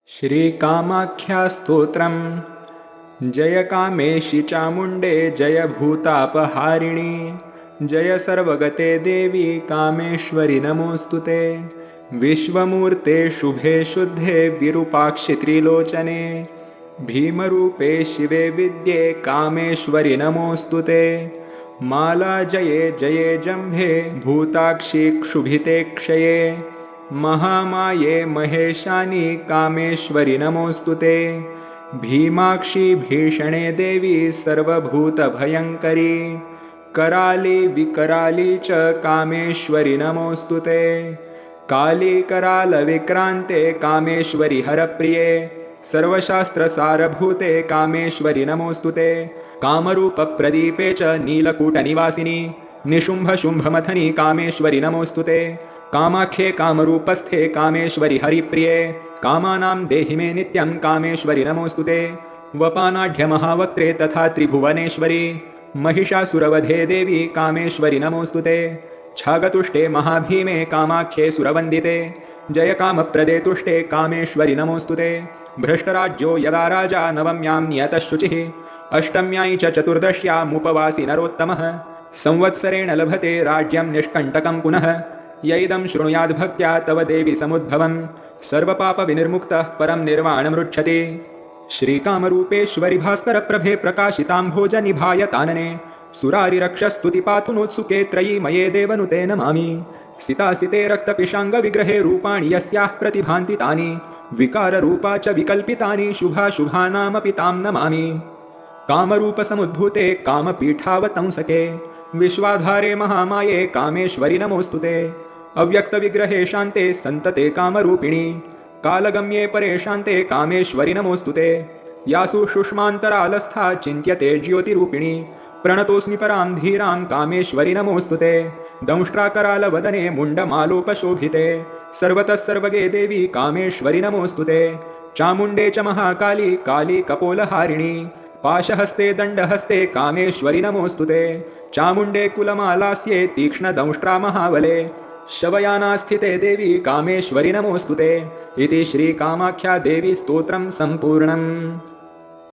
श्रीकामाख्यास्तोत्रम्। जय कामेशि चामुण्डे जय भूतापहारिणी, जय सर्वगते देवी कामेश्वरि नमोऽस्तुते। विश्वमूर्ते शुभे शुद्धे विरूपाक्षि त्रिलोचने, भीमरूपे शिवे विद्ये कामेश्वरि नमोऽस्तुते। माला जये जये जम्भे भूताक्षि क्षुभिते क्षये, महामाये महेशानि कामेश्वरि नमोऽस्तुते। भीमाक्षि भीषणे देवी सर्वभूतभयङ्करी, कराली विकराली च कामेश्वरि नमोऽस्तुते। काली करालविक्रान्ते कामेश्वरि हरप्रिये, सर्वशास्त्रसारभूते कामेश्वरि नमोऽस्तुते। कामरूपप्रदीपे च नीलकूटनिवासिनी, निशुम्भशुम्भमथनी कामेश्वरि नमोऽस्तुते। कामाख्ये कामरूपस्थे कामेश्वरि हरिप्रिये, कामानां देहि मे नित्यं कामेश्वरि नमोऽस्तुते। वपानाढ्यमहावक्त्रे तथा त्रिभुवनेश्वरी, महिषासुरवधे देवी कामेश्वरि नमोऽस्तुते। छागतुष्टे महाभीमे कामाख्ये सुरवन्दिते, जय कामप्रदे तुष्टे कामेश्वरि नमोऽस्तुते। भ्रष्टराज्यो यदा राजा नवम्यां नियतशुचिः, अष्टम्यां च चतुर्दश्यामुपवासि नरोत्तमः, संवत्सरेण लभते राज्यं निष्कण्टकं पुनः। यैदं शृणुयाद्भक्त्या तव देवी समुद्भवं, सर्वपापविनिर्मुक्तः परं निर्वाणमृच्छति। श्रीकामरूपेश्वरि भास्करप्रभे प्रकाशिताम्भोजनिभायतानने, सुरारिरक्षस्तुतिपातुनोत्सुके त्रयीमये देवनुते नमामि। सितासिते रक्तपिशाङ्गविग्रहे रूपाणि यस्याः प्रतिभान्ति तानि, विकाररूपा च विकल्पितानि शुभाशुभानामपि तां नमामि। कामरूपसमुद्भूते कामपीठावतंसके, विश्वाधारे महामाये कामेश्वरि नमोऽस्तुते। अव्यक्तविग्रहे शान्ते सन्तते कामरूपिणी, कालगम्ये परे शान्ते कामेश्वरि नमोऽस्तुते। यासु शुष्मान्तरालस्था चिन्त्यते ज्योतिरूपिणी, प्रणतोऽस्मि परां धीरां कामेश्वरि नमोऽस्तुते। दंष्ट्राकरालवदने मुण्डमालोपशोभिते, सर्वतः सर्वगे देवी कामेश्वरि नमोऽस्तुते। चामुण्डे च महाकाली काली कपोलहारिणी, पाशहस्ते दण्डहस्ते कामेश्वरि नमोऽस्तुते। चामुण्डे कुलमालास्ये तीक्ष्णदंष्ट्रा महाबले, शवयानास्थिते देवी कामेश्वरि नमोऽस्तुते। इति श्रीकामाख्या देवी स्तोत्रं सम्पूर्णम्।